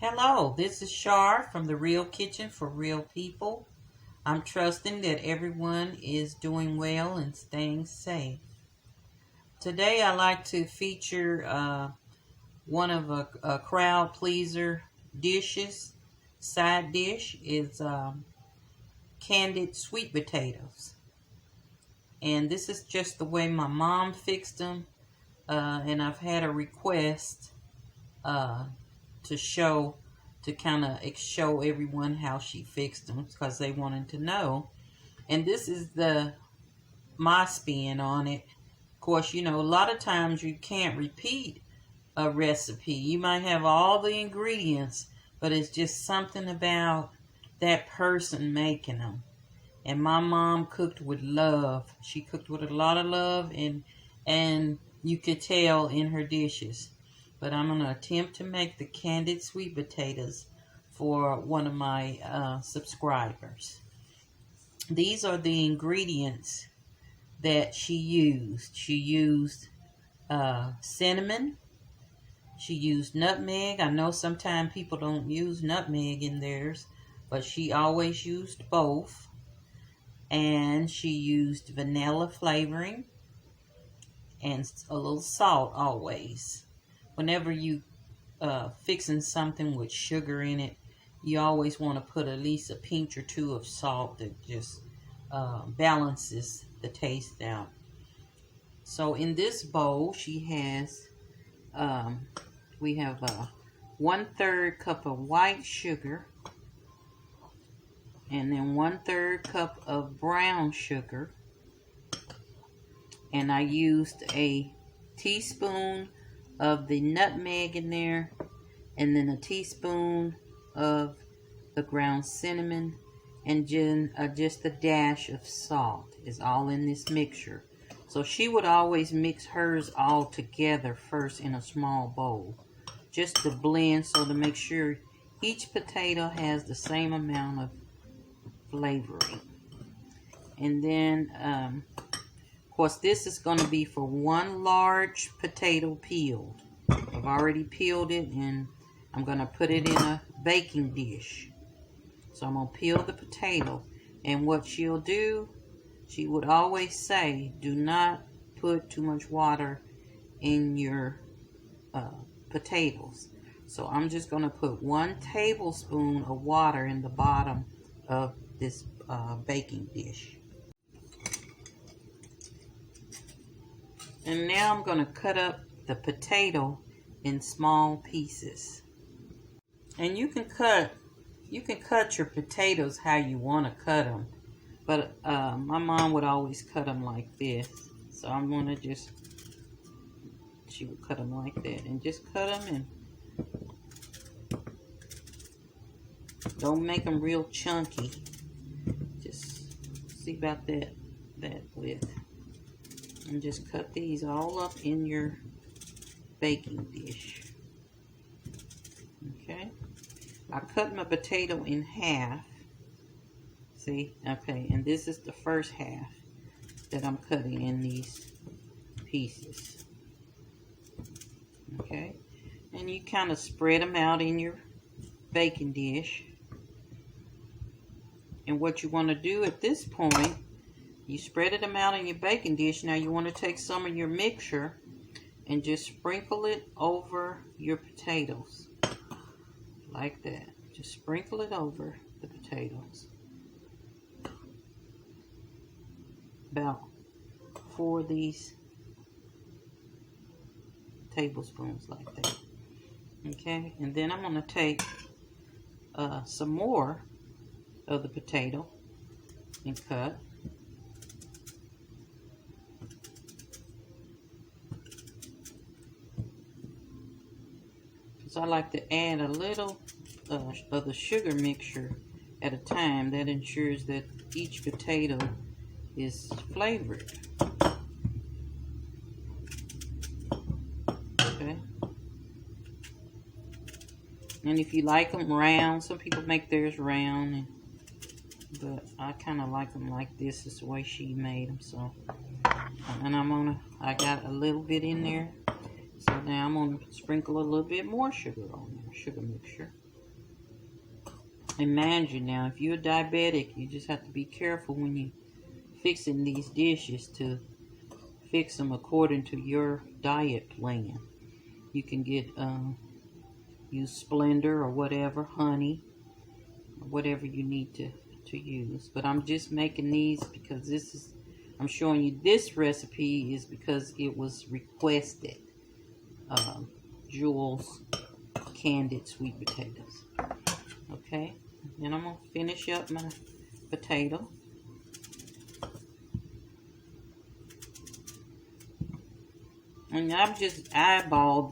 Hello, this is Shar from The Real Kitchen for Real People. I'm trusting that everyone is doing well and staying safe. Today I like to feature one of a crowd pleaser dishes. Side dish is candied sweet potatoes. And this is just the way my mom fixed them. And I've had a request to show to kind of show everyone how she fixed them because they wanted to know. And this is my spin on it. Of course, a lot of times you can't repeat a recipe. You might have all the ingredients, but it's just something about that person making them. And my mom cooked with love. She cooked with a lot of love, and you could tell in her dishes. But I'm going to attempt to make the candied sweet potatoes for one of my subscribers. These are the ingredients that she used. She used cinnamon. She used nutmeg. I know sometimes people don't use nutmeg in theirs, but she always used both. And she used vanilla flavoring and a little salt always. Whenever you fixing something with sugar in it, you always want to put at least a pinch or two of salt that just balances the taste out. So in this bowl, she has, we have 1/3 cup of white sugar, and then 1/3 cup of brown sugar, and I used a teaspoon of the nutmeg in there, and then a teaspoon of the ground cinnamon, and just a dash of salt is all in this mixture. So she would always mix hers all together first in a small bowl, just to blend, so to make sure each potato has the same amount of flavoring. And then of course, this is going to be for one large potato peeled. I've already peeled it, and I'm going to put it in a baking dish. So I'm going to peel the potato. And what she'll do, she would always say, do not put too much water in your potatoes. So I'm just going to put 1 tablespoon of water in the bottom of this baking dish. And now I'm going to cut up the potato in small pieces. And you can cut your potatoes how you want to cut them. But my mom would always cut them like this. So I'm going to she would cut them like that. And just cut them, and don't make them real chunky. Just see about that width. And just cut these all up in your baking dish. Okay. I cut my potato in half. See? Okay. And this is the first half that I'm cutting in these pieces. Okay. And you kind of spread them out in your baking dish. And what you want to do at this point, you spread them out in your baking dish. Now you want to take some of your mixture and just sprinkle it over your potatoes. Like that. Just sprinkle it over the potatoes. About 4 of these tablespoons like that. Okay, and then I'm going to take some more of the potato and cut. So I like to add a little of the sugar mixture at a time. That ensures that each potato is flavored. Okay. And if you like them round, some people make theirs round, but I kind of like them like this. Is the way she made them. So, and I got a little bit in there. So now I'm going to sprinkle a little bit more sugar on there, sugar mixture. And mind you now, if you're diabetic, you just have to be careful when you fixing these dishes to fix them according to your diet plan. You can get use Splendor or whatever, honey, or whatever you need to use. But I'm just making these because this is, I'm showing you this recipe is because it was requested. Jules candied sweet potatoes. Okay, and I'm gonna finish up my potato. And I've just eyeballed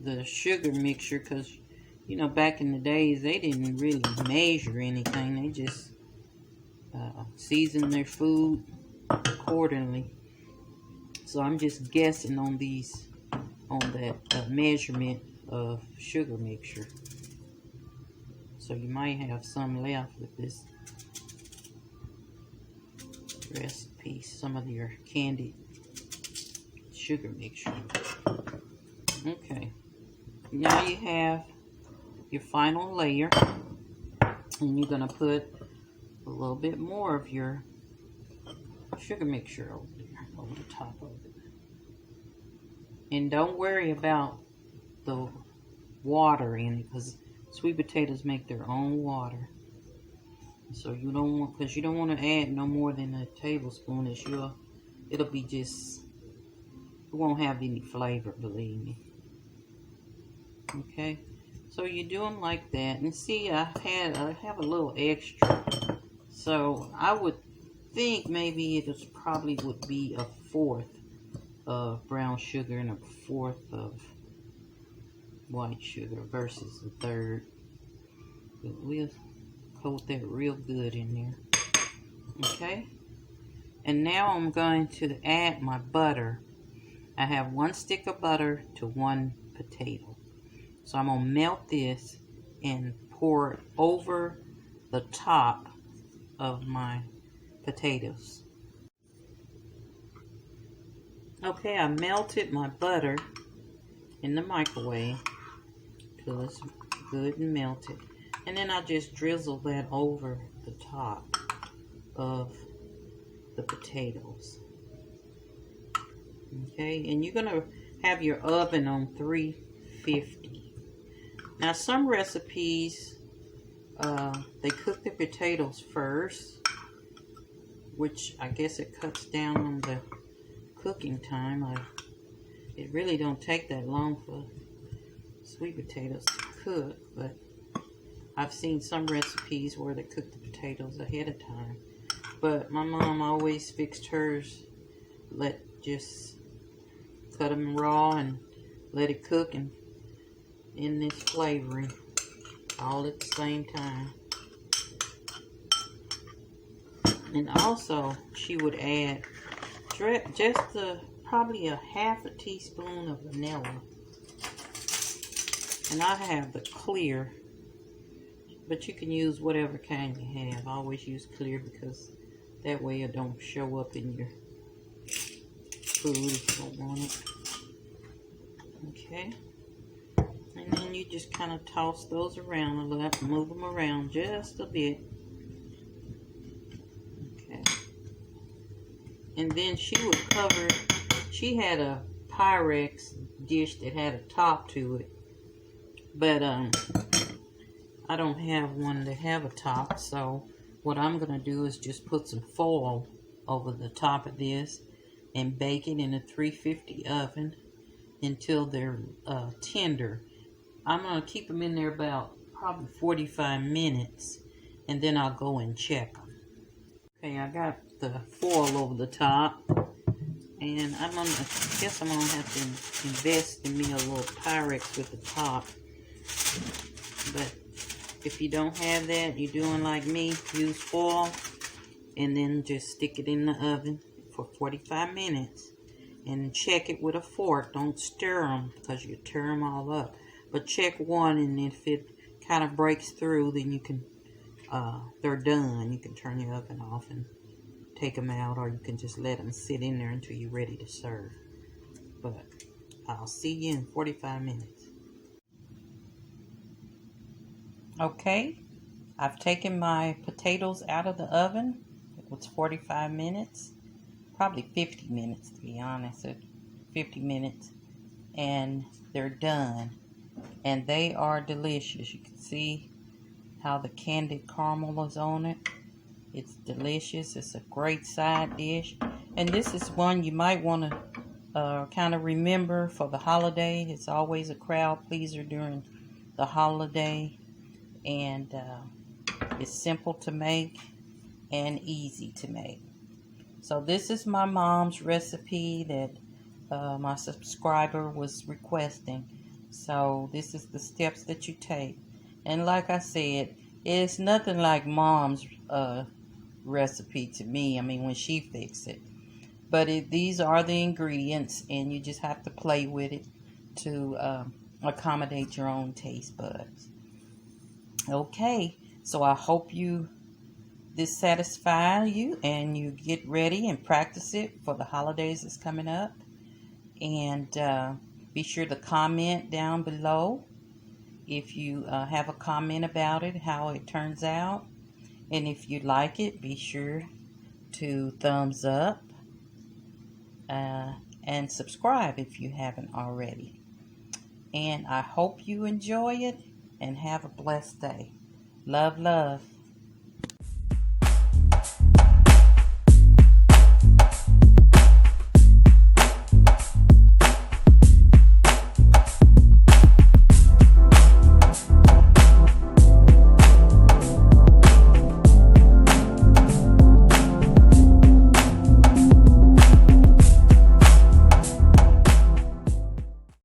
the sugar mixture because, you know, back in the days they didn't really measure anything. They just seasoned their food accordingly. So I'm just guessing on these, on that measurement of sugar mixture. So you might have some left with this recipe, some of your candied sugar mixture. Okay, now you have your final layer, and you're gonna put a little bit more of your sugar mixture over there, over the top of it. And don't worry about the water in it, because sweet potatoes make their own water. So you don't want, because you don't want to add no more than a tablespoon. It'll be just, it won't have any flavor, believe me. Okay, so you do them like that. And see, I have a little extra. So I would think maybe it probably would be a fourth of brown sugar and a fourth of white sugar versus a third. But we'll coat that real good in there. Okay, and now I'm going to add my butter. I have 1 stick of butter to 1 potato. So I'm gonna melt this and pour it over the top of my potatoes. Okay, I melted my butter in the microwave till it's good and melted. And then I just drizzle that over the top of the potatoes. Okay, and you're gonna have your oven on 350. Now some recipes, they cook the potatoes first, which I guess it cuts down on the cooking time. It really don't take that long for sweet potatoes to cook, but I've seen some recipes where they cook the potatoes ahead of time. But my mom always fixed hers, just cut them raw and let it cook and in this flavoring all at the same time. And also she would add just probably a half a teaspoon of vanilla. And I have the clear, but you can use whatever kind you have. I always use clear because that way it don't show up in your food if you don't want it. Okay. And then you just kind of toss those around a little, move them around just a bit. Okay. And then she would cover, she had a Pyrex dish that had a top to it. But I don't have one that have a top, so what I'm going to do is just put some foil over the top of this and bake it in a 350 oven until they're tender. I'm going to keep them in there about probably 45 minutes, and then I'll go and check them. Okay, I got the foil over the top, and I guess I'm going to have to invest in me a little Pyrex with the top. But if you don't have that, you're doing like me, use foil, and then just stick it in the oven for 45 minutes. And check it with a fork. Don't stir them because you tear them all up. But check one, and if it kind of breaks through, then you can, they're done. You can turn your oven off and take them out, or you can just let them sit in there until you're ready to serve. But I'll see you in 45 minutes. Okay, I've taken my potatoes out of the oven. It was 45 minutes, probably 50 minutes to be honest, 50 minutes, and they're done. And they are delicious. You can see how the candied caramel is on it. It's delicious. It's a great side dish. And this is one you might want to kind of remember for the holiday. It's always a crowd pleaser during the holiday. And it's simple to make and easy to make. So this is my mom's recipe that my subscriber was requesting. So this is the steps that you take. And like I said, it's nothing like mom's recipe to me. I mean, when she fixed it. But these are the ingredients, and you just have to play with it to accommodate your own taste buds. Okay, so I hope this satisfies you, and you get ready and practice it for the holidays that's coming up. And be sure to comment down below if you have a comment about it, how it turns out. And if you like it, be sure to thumbs up and subscribe if you haven't already. And I hope you enjoy it and have a blessed day. Love, love.